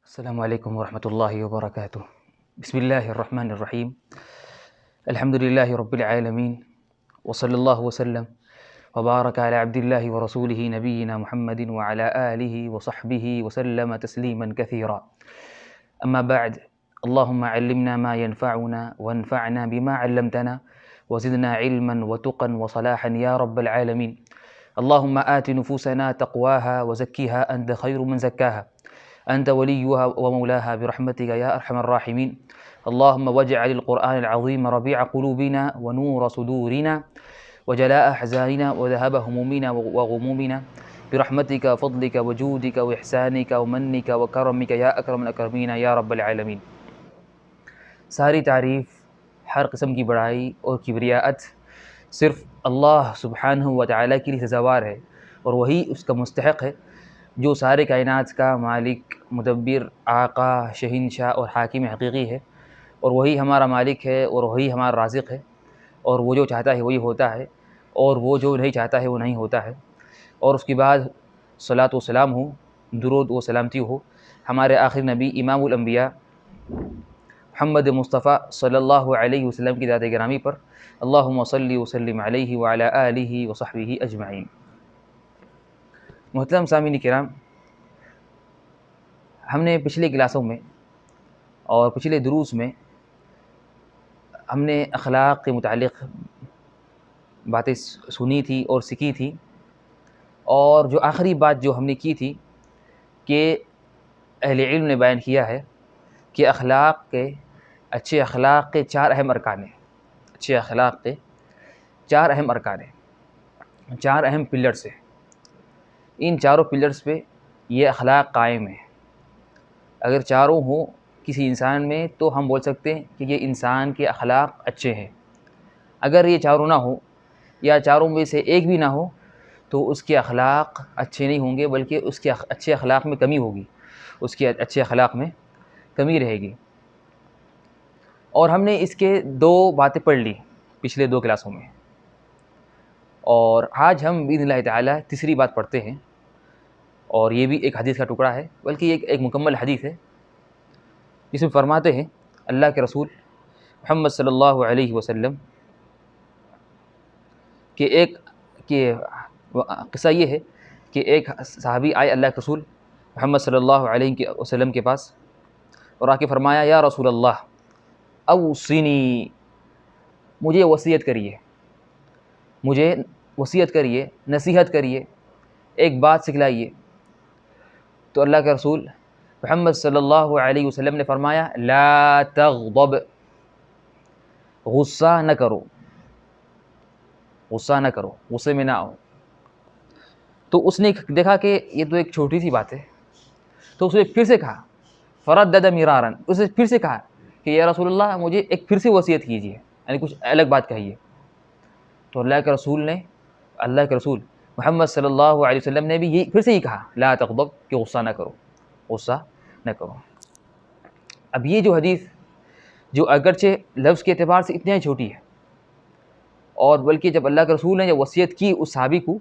السلام علیکم ورحمۃ اللہ وبرکاتہ۔ بسم اللہ الرحمن الرحیم۔ الحمد للہ رب العالمین، وصلی اللہ وسلم وبارک علی عبد اللہ ورسولہ نبینا محمد وعلی آلہ وصحبہ وسلم تسلیما کثیرا۔ اما بعد، اللہم علمنا ما ينفعنا وانفعنا بما علمتنا وزدنا علما وتقا وصلاحا یا رب العالمین۔ اللہم آت نفوسنا تقواها وزکیها انت خیر من زکاها أنت وليها ومولاها برحمتك يا أرحم الراحمين. اللهم واجعل القرآن العظيم ربيع قلوبنا ونور صدورنا وجلاء أحزاننا وذهاب همومنا وغمومنا برحمتك وفضلك وجودك وإحسانك ومنك وكرمك يا أكرم الأكرمين يا رب العالمين۔ ساری تعریف، ہر قسم کی بڑائی اور کبریاءت صرف اللہ سبحانہ و تعالیٰ کے لیے سزاوار ہے، اور وہی اس کا مستحق ہے جو سارے کائنات کا مالک، مدبر، آقا، شہنشاہ اور حاکم حقیقی ہے، اور وہی ہمارا مالک ہے، اور وہی ہمارا رازق ہے، اور وہ جو چاہتا ہے وہی ہوتا ہے، اور وہ جو نہیں چاہتا ہے وہ نہیں ہوتا ہے۔ اور اس کے بعد صلاۃ و سلام ہو، درود و سلامتی ہو ہمارے آخری نبی امام الانبیاء محمد مصطفیٰ صلی اللہ علیہ وسلم کی ذات گرامی پر۔ اللہم صلی وسلم علیہ وعلی آلہ وصحبہ اجمعین۔ محترم سامعین کرام، ہم نے پچھلے کلاسوں میں اور پچھلے دروس میں ہم نے اخلاق کے متعلق باتیں سنی تھی اور سیکھی تھی، اور جو آخری بات جو ہم نے کی تھی کہ اہل علم نے بیان کیا ہے کہ اچھے اخلاق کے چار اہم ارکان ہیں، اچھے اخلاق کے چار اہم ارکان ہیں، چار اہم پلرز ہیں۔ ان چاروں پلرز پہ یہ اخلاق قائم ہے۔ اگر چاروں ہوں کسی انسان میں تو ہم بول سکتے ہیں کہ یہ انسان کے اخلاق اچھے ہیں۔ اگر یہ چاروں نہ ہوں یا چاروں میں سے ایک بھی نہ ہو تو اس کے اخلاق اچھے نہیں ہوں گے، بلکہ اس کے اچھے اخلاق میں کمی ہوگی، اس کے اچھے اخلاق میں کمی رہے گی۔ اور ہم نے اس کے دو باتیں پڑھ لی پچھلے دو کلاسوں میں، اور آج ہم باذن اللہ تعالیٰ تیسری بات پڑھتے ہیں، اور یہ بھی ایک حدیث کا ٹکڑا ہے، بلکہ یہ ایک مکمل حدیث ہے، جس میں فرماتے ہیں اللہ کے رسول محمد صلی اللہ علیہ وسلم کہ قصہ یہ ہے کہ ایک صحابی آئے اللہ کے رسول محمد صلی اللہ علیہ وسلم کے پاس، اور آ کے فرمایا یا رسول اللہ اوصنی، مجھے وصیت کریے، مجھے وصیت کریے، نصیحت کریے، ایک بات سکھلائیے۔ تو اللہ کے رسول محمد صلی اللہ علیہ وسلم نے فرمایا لا تغضب، غصہ نہ کرو، غصہ نہ کرو، غصے میں نہ آؤ۔ تو اس نے دیکھا کہ یہ تو ایک چھوٹی سی بات ہے، تو اس نے پھر سے کہا فردد مرارا، اس نے پھر سے کہا کہ یا رسول اللہ مجھے ایک پھر سے وصیت کیجیے، یعنی کچھ الگ بات کہیے۔ تو اللہ کے رسول محمد صلی اللہ علیہ وسلم نے بھی یہ پھر سے ہی کہا لا تغضب، کہ غصہ نہ کرو، غصہ نہ کرو۔ اب یہ جو حدیث جو اگرچہ لفظ کے اعتبار سے اتنی ہی چھوٹی ہے، اور بلکہ جب اللہ کے رسول نے جب وصیت کی اس صحابی کو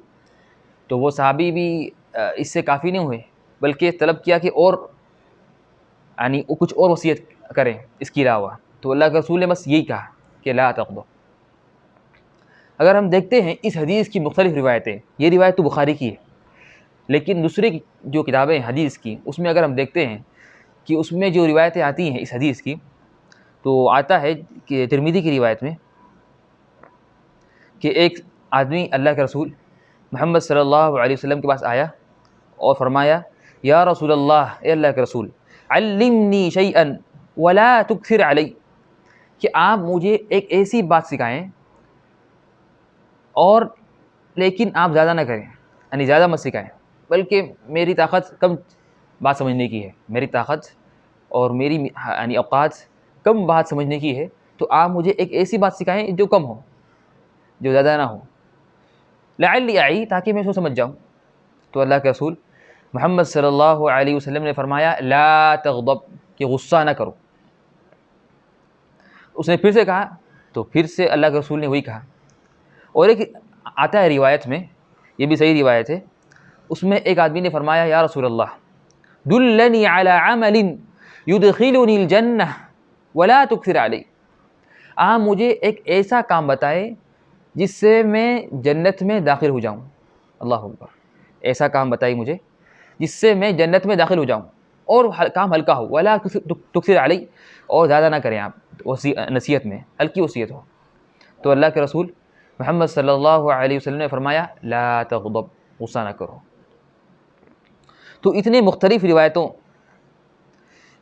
تو وہ صحابی بھی اس سے کافی نہیں ہوئے، بلکہ طلب کیا کہ اور یعنی کچھ اور وصیت کریں اس کے علاوہ۔ تو اللہ کے رسول نے بس یہی کہا کہ لا تغضب۔ اگر ہم دیکھتے ہیں اس حدیث کی مختلف روایتیں، یہ روایت تو بخاری کی ہے، لیکن دوسری جو کتابیں حدیث کی اس میں اگر ہم دیکھتے ہیں کہ اس میں جو روایتیں آتی ہیں اس حدیث کی، تو آتا ہے کہ ترمذی کی روایت میں کہ ایک آدمی اللہ کے رسول محمد صلی اللہ علیہ وسلم کے پاس آیا اور فرمایا یا رسول اللہ، اے اللہ کے رسول علمنی شیئا ولا تکثر علی، کہ آپ مجھے ایک ایسی بات سکھائیں اور لیکن آپ زیادہ نہ کریں، یعنی زیادہ مت سکھائیں، بلکہ میری طاقت کم بات سمجھنے کی ہے، میری طاقت اور میری یعنی اوقات کم بات سمجھنے کی ہے، تو آپ مجھے ایک ایسی بات سکھائیں جو کم ہو، جو زیادہ نہ ہو، لعلی اعی، تاکہ میں اس کو سمجھ جاؤں۔ تو اللہ کے رسول محمد صلی اللہ علیہ وسلم نے فرمایا لا تغضب، کہ غصہ نہ کرو۔ اس نے پھر سے کہا تو پھر سے اللہ کے رسول نے وہی کہا۔ اور ایک آتا ہے روایت میں، یہ بھی صحیح روایت ہے، اس میں ایک آدمی نے فرمایا یا رسول اللہ دلنی علی عمل یدخلنی الجنہ ولا تکثر علی، آپ مجھے ایک ایسا کام بتائے جس سے میں جنت میں داخل ہو جاؤں. اللہ اکبر. ایسا کام بتائی مجھے جس سے میں جنت میں داخل ہو جاؤں اور کام ہلکا ہو. ولا تکثر علی، اور زیادہ نہ کریں آپ نصیحت میں، ہلکی وصیت ہو. تو اللہ کے رسول محمد صلی اللہ علیہ وسلم نے فرمایا لا تغضب، غصہ نہ کرو. تو اتنے مختلف روایتوں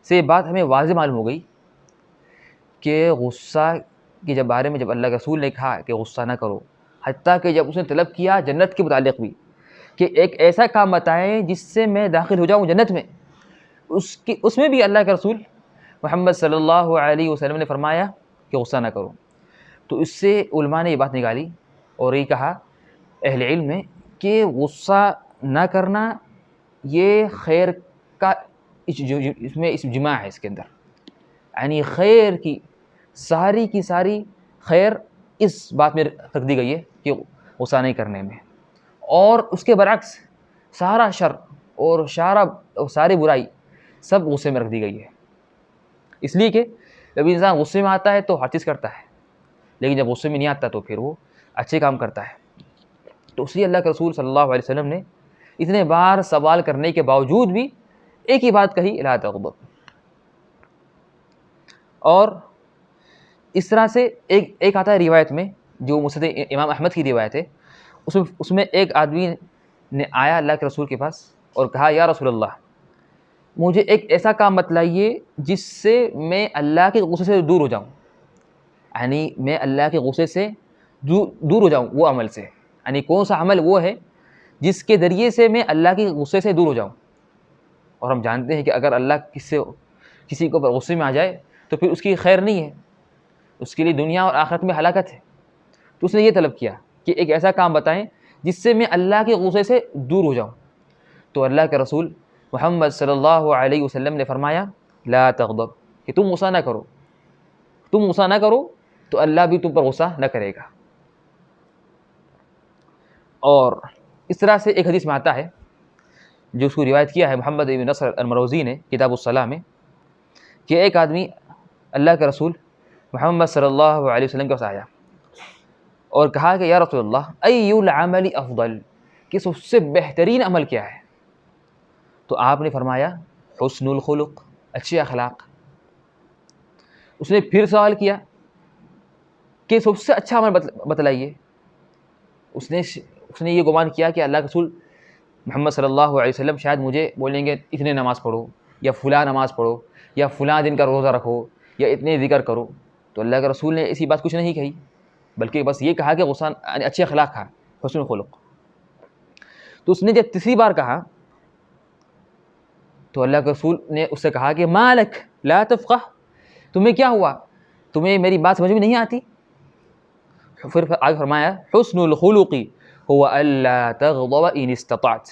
سے بات ہمیں واضح معلوم ہو گئی کہ غصہ کے جب بارے میں جب اللہ کے رسول نے کہا کہ غصہ نہ کرو، حتیٰ کہ جب اس نے طلب کیا جنت کے متعلق بھی کہ ایک ایسا کام بتائیں جس سے میں داخل ہو جاؤں جنت میں، اس میں بھی اللہ کے رسول محمد صلی اللہ علیہ وسلم نے فرمایا کہ غصہ نہ کرو. تو اس سے علماء نے یہ بات نکالی اور یہ کہا اہل علم میں کہ غصہ نہ کرنا یہ خیر کا اس میں جماع ہے، اس کے اندر یعنی خیر کی ساری خیر اس بات میں رکھ دی گئی ہے کہ غصہ نہیں کرنے میں. اور اس کے برعکس سارا شر اور ساری برائی سب غصے میں رکھ دی گئی ہے. اس لیے کہ جب انسان غصے میں آتا ہے تو ہر چیز کرتا ہے، لیکن جب غصے میں نہیں آتا تو پھر وہ اچھے کام کرتا ہے. تو اس لیے اللہ کے رسول صلی اللہ علیہ وسلم نے اتنے بار سوال کرنے کے باوجود بھی ایک ہی بات کہی لا تغضب. اور اس طرح سے ایک آتا ہے روایت میں جو مسند امام احمد کی روایت ہے، اس میں ایک آدمی نے آیا اللہ کے رسول کے پاس اور کہا یا رسول اللہ مجھے ایک ایسا کام بتلائیے جس سے میں اللہ کے غصے سے دور ہو جاؤں، یعنی میں اللہ کے غصے سے دور ہو جاؤں. وہ عمل سے یعنی کون سا عمل وہ ہے جس کے ذریعے سے میں اللہ کے غصے سے دور ہو جاؤں. اور ہم جانتے ہیں کہ اگر اللہ کسی کو غصے میں آ جائے تو پھر اس کی خیر نہیں ہے، اس کے لیے دنیا اور آخرت میں ہلاکت ہے. تو اس نے یہ طلب کیا کہ ایک ایسا کام بتائیں جس سے میں اللہ کے غصے سے دور ہو جاؤں. تو اللہ کے رسول محمد صلی اللہ علیہ وسلم نے فرمایا لا تغضب، کہ تم غصہ نہ کرو، تم غصہ نہ کرو تو اللہ بھی تم پر غصہ نہ کرے گا. اور اس طرح سے ایک حدیث میں آتا ہے جو اس کو روایت کیا ہے محمد بن نصر المروزی نے کتاب الصلاح میں کہ ایک آدمی اللہ کے رسول محمد صلی اللہ علیہ وسلم کے پاس آیا اور کہا کہ یا رسول اللہ ای العمل افضل، کہ سب سے بہترین عمل کیا ہے؟ تو آپ نے فرمایا حسن الخلق، اچھے اخلاق. اس نے پھر سوال کیا کہ سب سے اچھا عمل بتلائیے. اس نے یہ گمان کیا کہ اللہ کے رسول محمد صلی اللہ علیہ وسلم شاید مجھے بولیں گے اتنے نماز پڑھو یا فلاں نماز پڑھو یا فلاں دن کا روزہ رکھو یا اتنے ذکر کرو. تو اللہ کے رسول نے ایسی بات کچھ نہیں کہی، بلکہ بس یہ کہا کہ غصہ اچھے اخلاق کا حسن الخلق. تو اس نے جب تیسری بار کہا تو اللہ کے رسول نے اس سے کہا کہ مالک لا تفقہ، تمہیں کیا ہوا، تمہیں میری بات سمجھ میں نہیں آتی؟ پھر آگے فرمایا حسن الخلق هو الا تغضب ان استطعت،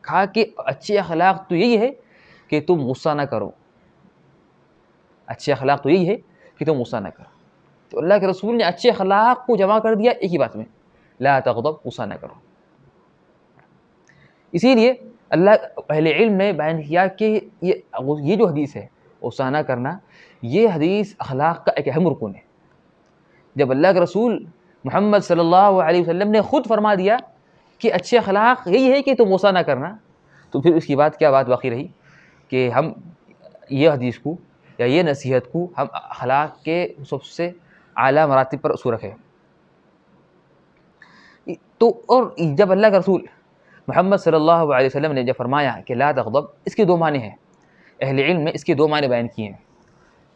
کہا کہ اچھے اخلاق تو یہی ہے کہ تم غصہ نہ کرو. اچھے اخلاق تو یہی ہے کہ تم غصہ نہ کرو. تو اللہ کے رسول نے اچھے اخلاق کو جمع کر دیا ایک ہی بات میں لا تغضب، غصہ نہ کرو. اسی لیے اللہ اہل علم نے بیان کیا کہ یہ جو حدیث ہے غصہ نہ کرنا، یہ حدیث اخلاق کا ایک اہم رکن ہے. جب اللہ کے رسول محمد صلی اللہ علیہ وسلم نے خود فرما دیا کہ اچھے اخلاق یہی ہے کہ تم غصہ نہ کرنا، تو پھر اس کی بات کیا بات باقی رہی کہ ہم یہ حدیث کو یا یہ نصیحت کو ہم اخلاق کے سب سے اعلیٰ مراتب پر اس کو رکھیں. تو اور جب اللہ کا رسول محمد صلی اللہ علیہ وسلم نے جب فرمایا کہ لا تغضب، اس کے دو معنی ہیں. اہل علم نے اس کے دو معنی بیان کیے ہیں.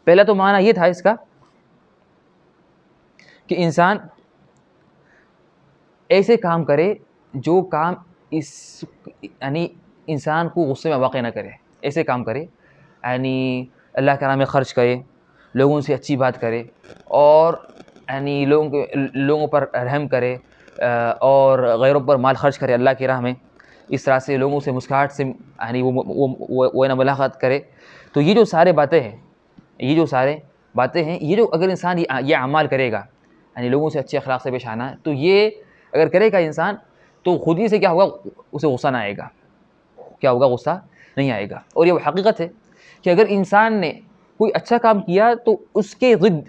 پہلا تو معنی یہ تھا اس کا کہ انسان ایسے کام کرے جو کام یعنی انسان کو غصے میں واقع نہ کرے. ایسے کام کرے یعنی اللہ کے نام میں خرچ کرے، لوگوں سے اچھی بات کرے، اور یعنی لوگوں پر رحم کرے، اور غیروں پر مال خرچ کرے اللہ کی راہ میں. اس طرح سے لوگوں سے مسکراہٹ سے یعنی وہ ملاقات کرے. تو یہ جو سارے باتیں ہیں، یہ جو اگر انسان یہ اعمال کرے گا یعنی لوگوں سے اچھے اخلاق سے پیش آنا، تو یہ اگر کرے گا انسان تو خود ہی سے کیا ہوگا، اسے غصہ نہ آئے گا. کیا ہوگا؟ غصہ نہیں آئے گا. اور یہ وہ حقیقت ہے کہ اگر انسان نے کوئی اچھا کام کیا تو اس کے ضد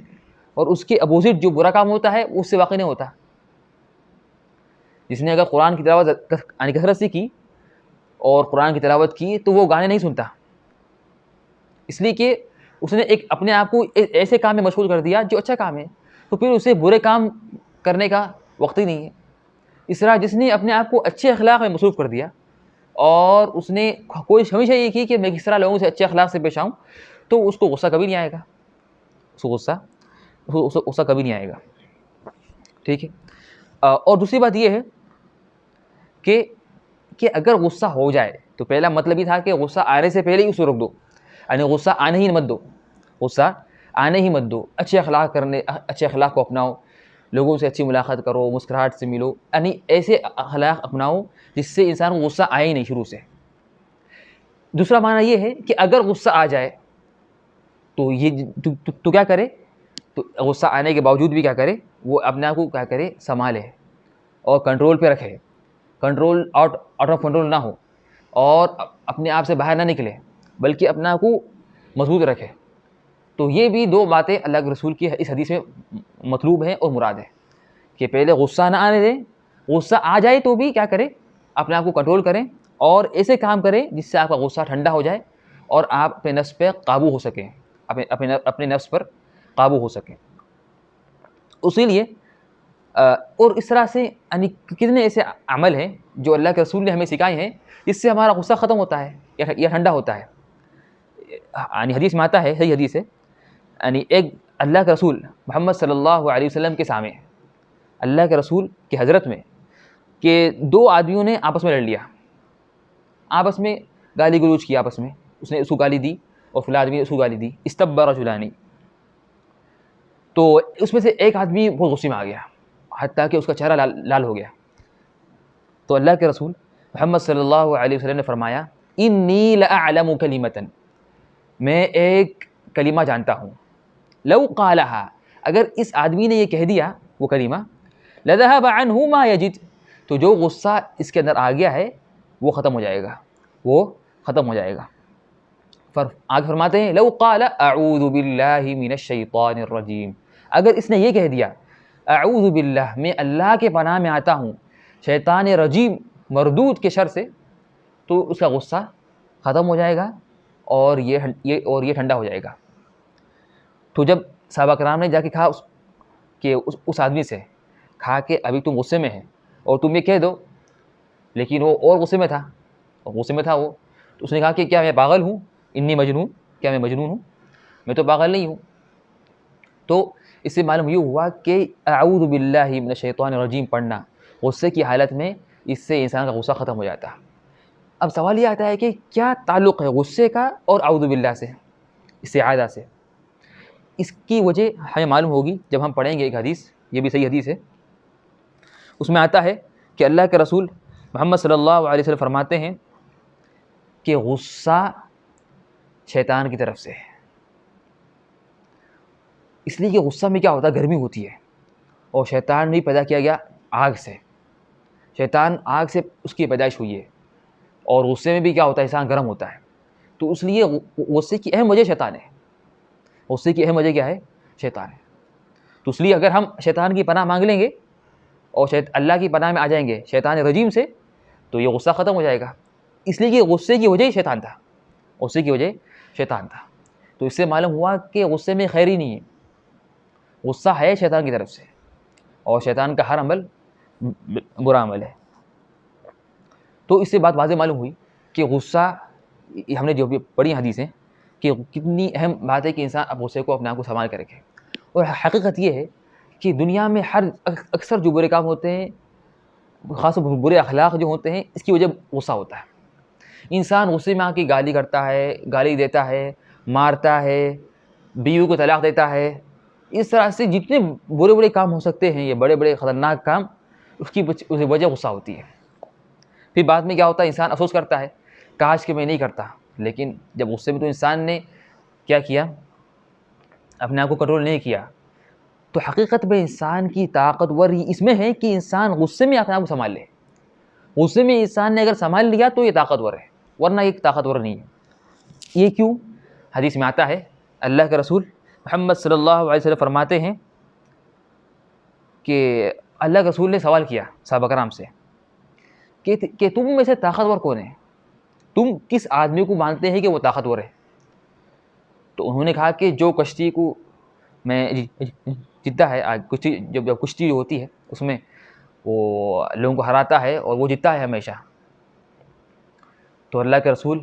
اور اس کے اپوزٹ جو برا کام ہوتا ہے اس سے واقع نہیں ہوتا. جس نے اگر قرآن کی تلاوت کثرت سے کی اور قرآن کی تلاوت کی تو وہ گانے نہیں سنتا، اس لیے کہ اس نے ایک اپنے آپ کو ایسے کام میں مشغول کر دیا جو اچھا کام ہے، تو پھر اسے برے کام کرنے کا وقت ہی نہیں ہے. اس طرح جس نے اپنے آپ کو اچھے اخلاق میں مصروف کر دیا اور اس نے کوئی ہمیشہ یہ کی کہ میں کس طرح لوگوں سے اچھے اخلاق سے پیش آؤں، تو اس کو غصہ کبھی نہیں آئے گا، اس کو غصہ کبھی نہیں آئے گا. ٹھیک ہے. اور دوسری بات یہ ہے کہ اگر غصہ ہو جائے تو پہلا مطلب یہ تھا کہ غصہ آنے سے پہلے ہی اس کو روک دو، یعنی غصہ آنے ہی مت دو، غصہ آنے ہی مت دو. اچھے اخلاق کو اپناؤ، لوگوں سے اچھی ملاقات کرو، مسکراہٹ سے ملو، یعنی ایسے اخلاق اپناؤ جس سے انسان کو غصہ آئے ہی نہیں شروع سے. دوسرا معنی یہ ہے کہ اگر غصہ آ جائے تو کیا کرے، تو غصہ آنے کے باوجود بھی کیا کرے، وہ اپنے آپ کو کیا کرے، سنبھالے اور کنٹرول پہ رکھے، کنٹرول آؤٹ آف کنٹرول نہ ہو اور اپنے آپ سے باہر نہ نکلے بلکہ اپنے آپ کو مضبوط رکھے. تو یہ بھی دو باتیں اللہ کے رسول کی اس حدیث میں مطلوب ہیں اور مراد ہے کہ پہلے غصہ نہ آنے دیں، غصہ آ جائے تو بھی کیا کریں، اپنے آپ کو کنٹرول کریں اور ایسے کام کریں جس سے آپ کا غصہ ٹھنڈا ہو جائے اور آپ اپنے نفس پہ قابو ہو سکیں، اپنے نفس پر قابو ہو سکیں. اسی لیے اور اس طرح سے یعنی کتنے ایسے عمل ہیں جو اللہ کے رسول نے ہمیں سکھائے ہیں جس سے ہمارا غصہ ختم ہوتا ہے یا ٹھنڈا ہوتا ہے. یعنی حدیث میں آتا ہے، صحیح حدیث ہے، یعنی ایک اللہ کے رسول محمد صلی اللہ علیہ وسلم کے سامنے، اللہ کے رسول کی حضرت میں، کہ دو آدمیوں نے آپس میں لڑ لیا، آپس میں گالی گلوچ کی، آپس میں اس نے اس کو گالی دی اور فلاں آدمی نے اس کو گالی دی. استب رجلان، تو اس میں سے ایک آدمی بہت غصے میں آ گیا حتیٰ کہ اس کا چہرہ لال ہو گیا. تو اللہ کے رسول محمد صلی اللہ علیہ وسلم نے فرمایا، انی لاعلم کلمۃ، میں ایک کلمہ جانتا ہوں، لو قالها، اگر اس آدمی نے یہ کہہ دیا وہ کلمہ، لذهب عنه ما یجد، تو جو غصہ اس کے اندر آ گیا ہے وہ ختم ہو جائے گا، وہ ختم ہو جائے گا. آگے فرماتے ہیں، لو قال اعوذ باللہ من الشیطان الرجیم، اگر اس نے یہ کہہ دیا اعوذ باللہ، میں اللہ کے پناہ میں آتا ہوں شیطان رجیم مردود کے شر سے، تو اس کا غصہ ختم ہو جائے گا اور یہ ٹھنڈا ہو جائے گا. تو جب صحابہ کرام نے جا کے کہا کہ اس آدمی سے، کہا کہ ابھی تم غصے میں ہیں اور تم یہ کہہ دو، لیکن وہ اور غصے میں تھا، وہ، تو اس نے کہا کہ کیا میں پاگل ہوں، انی مجنون، کیا میں مجنون ہوں، میں تو پاگل نہیں ہوں. تو اس سے معلوم یہ ہوا کہ اعوذ باللہ من الشیطان الرجیم پڑھنا غصے کی حالت میں، اس سے انسان کا غصہ ختم ہو جاتا. اب سوال یہ آتا ہے کہ کیا تعلق ہے غصے کا اور اعوذ باللہ سے، استعاذہ سے؟ اس کی وجہ ہمیں معلوم ہوگی جب ہم پڑھیں گے ایک حدیث، یہ بھی صحیح حدیث ہے. اس میں آتا ہے کہ اللہ کے رسول محمد صلی اللہ علیہ وسلم فرماتے ہیں کہ غصہ شیطان کی طرف سے ہے. اس لیے کہ غصہ میں کیا ہوتا ہے، گرمی ہوتی ہے، اور شیطان بھی پیدا کیا گیا آگ سے، شیطان آگ سے اس کی پیدائش ہوئی ہے، اور غصے میں بھی کیا ہوتا ہے، انسان گرم ہوتا ہے. تو اس لیے غصے کی اہم وجہ شیطان ہے، غصے کی اہم وجہ کیا ہے، شیطان ہے. تو اس لیے اگر ہم شیطان کی پناہ مانگ لیں گے اور اللہ کی پناہ میں آ جائیں گے شیطان رجیم سے، تو یہ غصہ ختم ہو جائے گا. اس لیے کہ غصے کی وجہ ہی شیطان تھا، غصے کی وجہ شیطان تھا. تو اس سے معلوم ہوا کہ غصے میں خیر ہی نہیں ہے، غصہ ہے شیطان کی طرف سے، اور شیطان کا ہر عمل برا عمل ہے. تو اس سے بات واضح معلوم ہوئی کہ غصہ، ہم نے جو بھی پڑھی حدیثیں، کہ کتنی اہم بات ہے کہ انسان اب غصے کو اپنے آپ کو سنبھال کے رکھے. اور حقیقت یہ ہے کہ دنیا میں اکثر جو برے کام ہوتے ہیں، خاص طور برے اخلاق جو ہوتے ہیں، اس کی وجہ غصہ ہوتا ہے. انسان غصے میں آ کے گالی کرتا ہے، گالی دیتا ہے، مارتا ہے، بیوی کو طلاق دیتا ہے. اس طرح سے جتنے برے برے کام ہو سکتے ہیں، یہ بڑے بڑے خطرناک کام، اس کی وجہ غصہ ہوتی ہے. پھر بعد میں کیا ہوتا ہے، انسان افسوس کرتا ہے، کاش کہ میں نہیں کرتا. لیکن جب غصے میں تو انسان نے کیا کیا، اپنے آپ کو کنٹرول نہیں کیا. تو حقیقت میں انسان کی طاقتور اس میں ہے کہ انسان غصے میں اپنے آپ کو سنبھال لے. غصے میں انسان نے اگر سنبھال لیا تو یہ طاقتور ہے، ورنہ یہ طاقتور نہیں ہے. یہ کیوں؟ حدیث میں آتا ہے اللہ کے رسول محمد صلی اللہ علیہ وسلم فرماتے ہیں کہ اللہ کے رسول نے سوال کیا صحابہ کرام سے کہ تم میں سے طاقتور کون ہے؟ تم کس آدمی کو مانتے ہیں کہ وہ طاقتور ہے؟ تو انہوں نے کہا کہ جو کشتی کو میں جیتا ہے آج کشتی، جب کشتی جو ہوتی ہے اس میں وہ لوگوں کو ہراتا ہے اور وہ جیتتا ہے ہمیشہ. تو اللہ کے رسول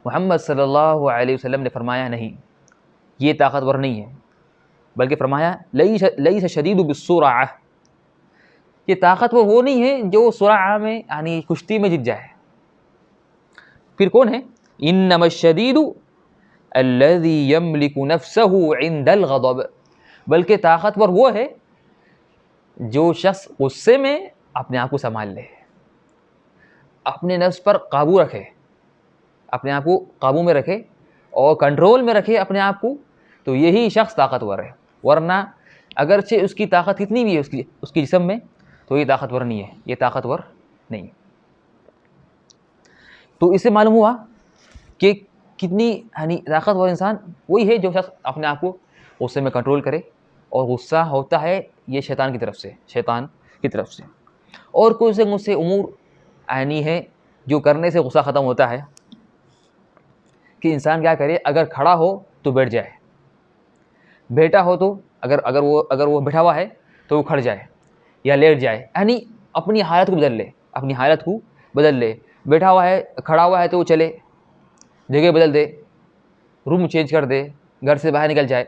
محمد صلی اللہ علیہ وسلم نے فرمایا نہیں، یہ طاقتور نہیں ہے، بلکہ فرمایا لیس شدید بالسرعہ، یہ طاقتور وہ نہیں ہے جو سرعہ میں یعنی کشتی میں جیت جائے. پھر کون ہے؟ انما الشدید الذی یملک نفسہ عند الغضب، بلکہ طاقتور وہ ہے جو شخص غصے میں اپنے آپ کو سنبھال لے، اپنے نفس پر قابو رکھے، اپنے آپ کو قابو میں رکھے اور کنٹرول میں رکھے اپنے آپ کو، تو یہی شخص طاقتور ہے. ورنہ اگرچہ اس کی طاقت کتنی بھی ہے اس کی جسم میں، تو یہ طاقتور نہیں ہے، یہ طاقتور نہیں ہے. تو اس سے معلوم ہوا کہ کتنی یعنی طاقتور انسان وہی ہے جو شخص اپنے آپ کو غصے میں کنٹرول کرے، اور غصہ ہوتا ہے یہ شیطان کی طرف سے. اور کچھ سے امور عینی ہے جو کرنے سے غصہ ختم ہوتا ہے کہ انسان کیا کرے، اگر کھڑا ہو تو بیٹھ جائے، بیٹھا ہو تو اگر وہ بیٹھا ہوا ہے تو وہ کھڑ جائے یا لیٹ جائے، یعنی اپنی حالت کو بدل لے. بیٹھا ہوا ہے، کھڑا ہوا ہے تو وہ چلے، جگہ بدل دے، روم چینج کر دے، گھر سے باہر نکل جائے.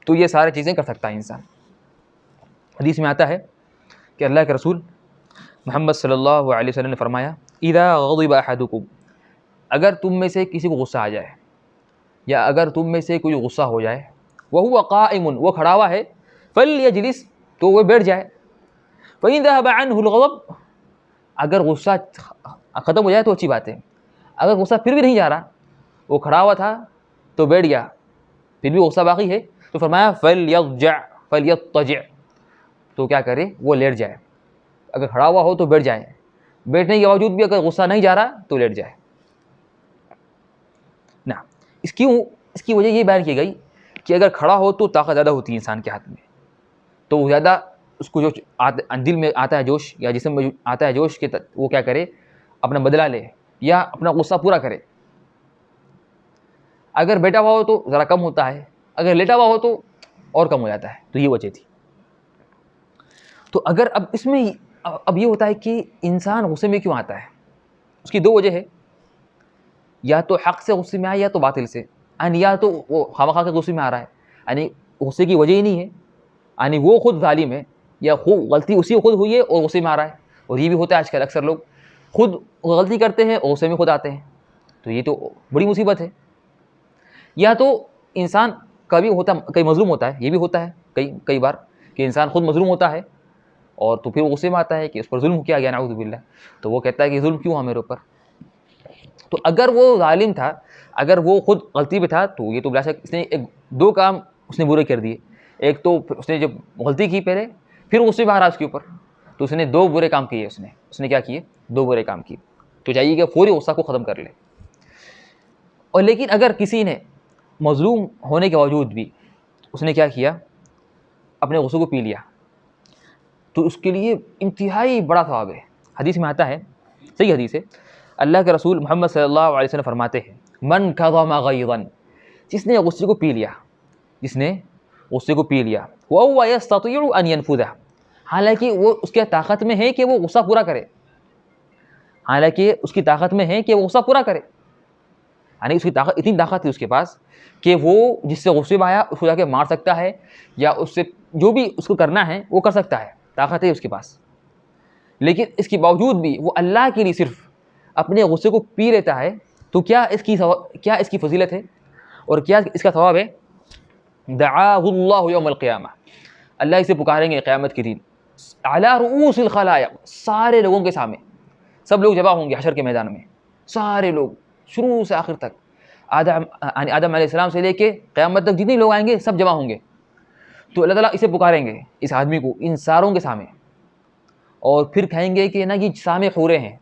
تو یہ ساری چیزیں کر سکتا ہے انسان. حدیث میں آتا ہے کہ اللہ کے رسول محمد صلی اللہ علیہ وسلم نے فرمایا اذا غضب احدکم، اگر تم میں سے کسی کو غصہ آ جائے یا اگر تم میں سے کوئی غصہ ہو جائے، وہو قائم، وہ کھڑا ہوا ہے، فلیجلس، تو وہ بیٹھ جائے. فإن ذهب عنه الغضب، اگر غصہ ختم ہو جائے تو اچھی بات ہے. اگر غصہ پھر بھی نہیں جا رہا، وہ کھڑا ہوا تھا تو بیٹھ گیا، پھر بھی غصہ باقی ہے، تو فرمایا فلیضجع، تو کیا کرے، وہ لیٹ جائے. اگر کھڑا ہوا ہو تو بیٹھ جائے، بیٹھنے کے باوجود بھی اگر غصہ نہیں جا رہا تو لیٹ جائے. نہ اس کی وجہ یہ بیان کی گئی کہ اگر کھڑا ہو تو طاقت زیادہ ہوتی ہے انسان کے ہاتھ میں، تو وہ زیادہ اس کو جو دل میں آتا ہے جوش یا جسم میں آتا ہے جوش کہ وہ کیا کرے، اپنا بدلہ لے یا اپنا غصہ پورا کرے. اگر بیٹھا ہوا ہو تو ذرا کم ہوتا ہے، اگر لیٹا ہوا ہو تو اور کم ہو جاتا ہے. تو یہ وجہ تھی. تو اگر اب اس میں اب یہ ہوتا ہے کہ انسان غصے میں کیوں آتا ہے، اس کی دو وجہ ہے، یا تو حق سے غصے میں آئے یا تو باطل سے، یعنی یا تو وہ خواہ کے غصے میں آ رہا ہے، یعنی غصے کی وجہ ہی نہیں ہے، یعنی وہ خود ظالم ہے یا غلطی اسی کو خود ہوئی ہے اور غصے میں آ رہا ہے. اور یہ بھی ہوتا ہے آج کل اکثر لوگ خود غلطی کرتے ہیں اور غصے میں خود آتے ہیں. تو یہ تو بڑی مصیبت ہے. یا تو انسان کئی مظلوم ہوتا ہے، یہ بھی ہوتا ہے کئی بار کہ انسان خود مظلوم ہوتا ہے اور تو پھر وہ غصے میں آتا ہے کہ اس پر ظلم کیا گیا، نعوذ باللہ، تو وہ کہتا ہے کہ ظلم کیوں ہوا میرے اوپر. تو اگر وہ ظالم تھا، اگر وہ خود غلطی پہ تھا، تو یہ تو بلا شک اس نے دو کام اس نے برے کر دیے. ایک تو اس نے جب غلطی کی پہلے، پھر غصے میں آ رہا اس کے اوپر، تو اس نے دو برے کام کیے. اس نے کیا کیے؟ دو برے کام کیے. تو چاہیے کہ فوری غصہ کو ختم کر لے. اور لیکن اگر کسی نے مظلوم ہونے کے باوجود بھی اس نے کیا کیا، اپنے غصے کو پی لیا، تو اس کے لیے انتہائی بڑا ثواب ہے. حدیث میں آتا ہے، صحیح حدیث ہے، اللہ کے رسول محمد صلی اللہ علیہ وسلم فرماتے ہیں من کظم غیظا، جس نے غصے کو پی لیا، وهو يستطيع ان ينفذه، حالانکہ وہ اس کے طاقت میں ہے کہ وہ غصہ پورا کرے، یعنی اس کی طاقت، اتنی طاقت ہے اس کے پاس کہ وہ جس سے غصے میں آیا اس کو جا کے مار سکتا ہے، یا اس سے جو بھی اس کو کرنا ہے وہ کر سکتا ہے، طاقت ہے اس کے پاس. لیکن اس کے باوجود بھی وہ اللہ کے لیے صرف اپنے غصے کو پی لیتا ہے. تو کیا اس کی فضیلت ہے اور کیا اس کا ثواب ہے؟ دعاہ اللہ یوم القیامہ، اللہ اسے پکاریں گے قیامت کے دن، علی رؤوس الخلائق، سارے لوگوں کے سامنے، سب لوگ جمع ہوں گے حشر کے میدان میں، سارے لوگ شروع سے آخر تک، آدم علیہ السلام سے لے کے قیامت تک جتنے لوگ آئیں گے سب جمع ہوں گے. تو اللہ تعالیٰ اسے پکاریں گے، اس آدمی کو، ان ساروں کے سامنے، اور پھر کہیں گے کہ نا یہ سامع حوریں ہیں،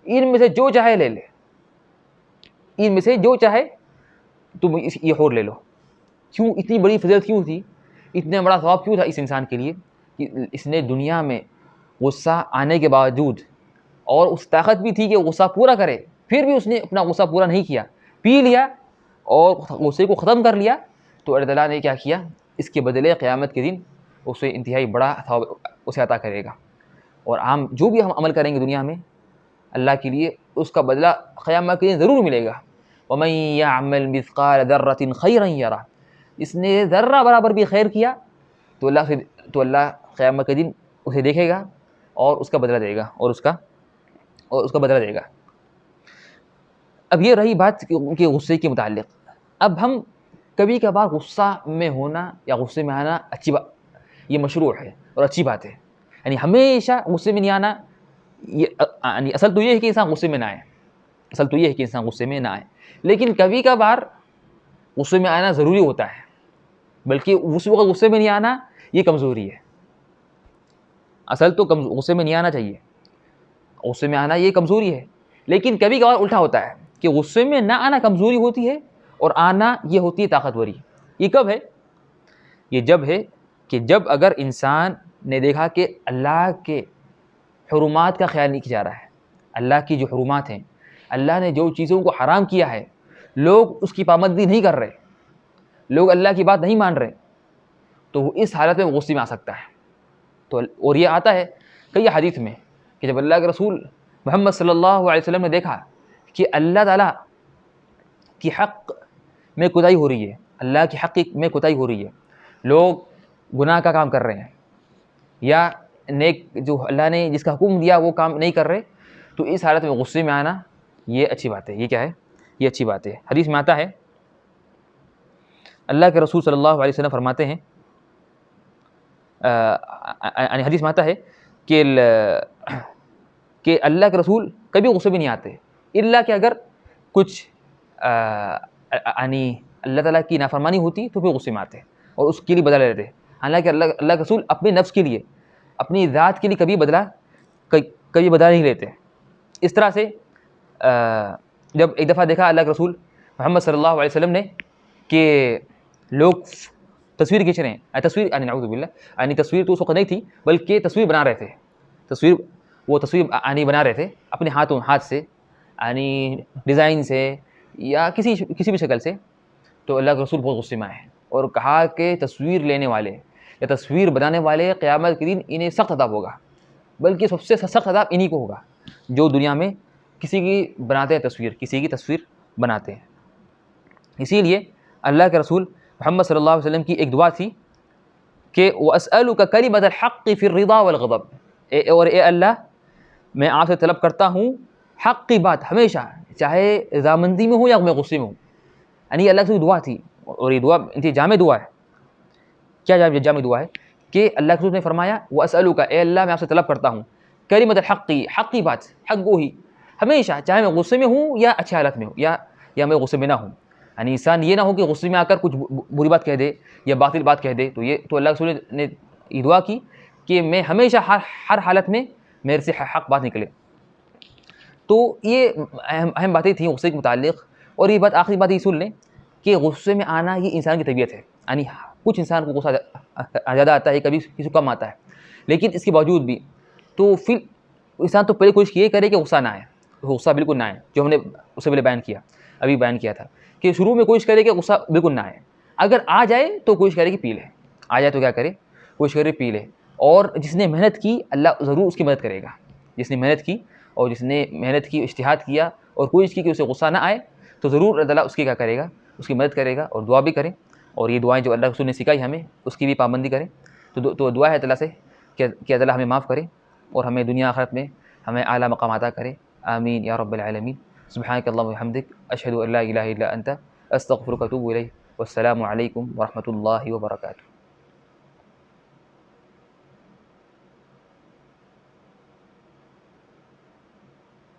ان میں سے جو چاہے لے لے، ان میں سے جو چاہے تم یہ حور لے لو. کیوں اتنی بڑی فضیلت کیوں تھی، اتنا بڑا ثواب کیوں تھا اس انسان کے لیے کہ اس نے دنیا میں غصہ آنے کے باوجود، اور اس طاقت بھی تھی کہ غصہ پورا کرے، پھر بھی اس نے اپنا غصہ پورا نہیں کیا، پی لیا اور غصے کو ختم کر لیا. تو اللہ تعالیٰ نے کیا کیا، اس کے بدلے قیامت کے دن اسے انتہائی بڑا ثواب اسے عطا کرے گا. اور عام جو بھی ہم عمل کریں گے دنیا میں اللہ کے لیے، اس کا بدلہ قیامت کے دن ضرور ملے گا. وَمَن يَعْمَلْ مِثْقَالَ ذَرَّةٍ خَيْرًا يَرَهُ، اس نے ذرہ برابر بھی خیر کیا تو اللہ قیامت کے دن اسے دیکھے گا اور اس کا بدلہ دے گا، اور اس کا بدلہ دے گا. اب یہ رہی بات کہ غصے کے متعلق. اب ہم کبھی کبھار غصہ میں ہونا یا غصے میں آنا اچھی بات، یہ مشروع ہے اور اچھی بات ہے. یعنی ہمیشہ غصے میں نہیں آنا، یعنی اصل تو یہ ہے کہ انسان غصے میں نہ آئے، اصل تو یہ ہے کہ انسان غصے میں نہ آئے. لیکن کبھی کبھار غصے میں آنا ضروری ہوتا ہے، بلکہ اس وقت غصے میں نہیں آنا یہ کمزوری ہے. اصل تو غصے میں نہیں آنا چاہیے، غصے میں آنا یہ کمزوری ہے. لیکن کبھی کبھار الٹا ہوتا ہے کہ غصے میں نہ آنا کمزوری ہوتی ہے اور آنا یہ ہوتی ہے طاقتوری. یہ کب ہے؟ یہ جب ہے کہ جب اگر انسان نے دیکھا کہ اللہ کے حرمات کا خیال نہیں کیا جا رہا ہے، اللہ کی جو حرمات ہیں، اللہ نے جو چیزوں کو حرام کیا ہے، لوگ اس کی پابندی نہیں کر رہے، لوگ اللہ کی بات نہیں مان رہے، تو وہ اس حالت میں غصے میں آ سکتا ہے. تو اور یہ آتا ہے کئی حدیث میں کہ جب اللہ کے رسول محمد صلی اللہ علیہ وسلم نے دیکھا کہ اللہ تعالیٰ کی حق میں کوتاہی ہو رہی ہے، اللہ کی حق میں کوتاہی ہو رہی ہے، لوگ گناہ کا کام کر رہے ہیں یا نیک جو اللہ نے جس کا حکم دیا وہ کام نہیں کر رہے، تو اس حالت میں غصے میں آنا یہ اچھی بات ہے. یہ کیا ہے؟ یہ اچھی بات ہے. حدیث میں آتا ہے، اللہ کے رسول صلی اللہ علیہ وسلم فرماتے ہیں، یعنی حدیث میں آتا ہے کہ اللہ کے رسول کبھی غصے میں نہیں آتے الا کہ اگر کچھ یعنی اللہ تعالیٰ کی نافرمانی ہوتی تو پھر غصے میں آتے اور اس کے لیے بدلہ لیتے. حالانکہ اللہ کے رسول اپنے نفس کے لیے، اپنی ذات کے لیے کبھی بدلہ نہیں لیتے. اس طرح سے جب ایک دفعہ دیکھا اللہ کے رسول محمد صلی اللہ علیہ وسلم نے کہ لوگ تصویر کھینچ رہے ہیں، تصویر یعنی نعوذ باللہ، یعنی تصویر تو اس وقت نہیں تھی بلکہ تصویر بنا رہے تھے، تصویر یعنی بنا رہے تھے اپنے ہاتھ سے، یعنی ڈیزائن سے یا کسی بھی شکل سے. تو اللہ کے رسول بہت غصے میں آئے اور کہا کہ تصویر لینے والے یا تصویر بنانے والے قیامت کے دن انہیں سخت عذاب ہوگا، بلکہ سب سے سخت عذاب انہی کو ہوگا جو دنیا میں کسی کی بناتے ہیں کسی کی تصویر بناتے ہیں. اسی لیے اللہ کے رسول محمد صلی اللہ علیہ وسلم کی ایک دعا تھی کہ وَأَسْأَلُكَ كَلِمَةَ الْحَقِّ فِي الرِّضَا وَالْغَضَبِ، اور اے اللہ میں آپ سے طلب کرتا ہوں حق کی بات ہمیشہ، چاہے رضامندی میں ہو یا میں غصے میں ہوں. یعنی اللہ کی دعا تھی، اور یہ دعا انتہائی جامع دعا ہے. کیا جامع دعا ہے کہ اللہ کے رسول نے فرمایا وَأَسْأَلُكَ، اے اللہ میں آپ سے طلب کرتا ہوں کلمۃ الحق، حق کی بات، حق گوہی ہمیشہ، چاہے میں غصے میں ہوں یا اچھی حالت میں ہوں یا میں غصے میں نہ ہوں. یعنی انسان یہ نہ ہو کہ غصے میں آ کر کچھ بری بات کہہ دے یا باطل بات کہہ دے. تو اللہ کے رسول نے یہ دعا کی کہ میں ہمیشہ ہر حالت میں میرے سے حق بات نکلے. تو یہ اہم باتیں تھیں غصے کے متعلق. اور یہ بات آخری بات یہ سن لیں کہ غصے میں آنا یہ انسان کی طبیعت ہے. یعنی کچھ انسان کو غصہ زیادہ آتا ہے، کبھی کسی کو کم آتا ہے، لیکن اس کے باوجود بھی تو پھر انسان تو پہلے کوشش یہ کرے کہ غصہ نہ آئے، غصہ بالکل نہ آئے، جو ہم نے اس سے پہلے بیان کیا تھا کہ شروع میں کوشش کرے کہ غصہ بالکل نہ آئے. اگر آ جائے تو کوشش کرے کہ پی لے، آ جائے تو کیا کرے، کوشش کرے پی لے. اور جس نے محنت کی اللہ ضرور اس کی مدد کرے گا. جس نے محنت کی اجتہاد کیا اور کوشش کی کہ اسے غصہ نہ آئے تو ضرور اللہ تعالیٰ اس کی کیا کرے گا، اس کی مدد کرے گا. اور دعا بھی کریں، اور یہ دعائیں جو اللہ رسول نے سکھائی ہمیں اس کی بھی پابندی کریں. تو دعا ہے اللہ سے کہ اللہ ہمیں معاف کرے اور ہمیں دنیا آخرت میں ہمیں اعلیٰ مقام عطا کرے. آمین یا رب العالمین. سبحانک اللہم و بحمدک، اشہد ان لا الہ الا انت، استغفرک و اتوب الیک. والسلام علیکم ورحمۃ اللہ وبرکاتہ.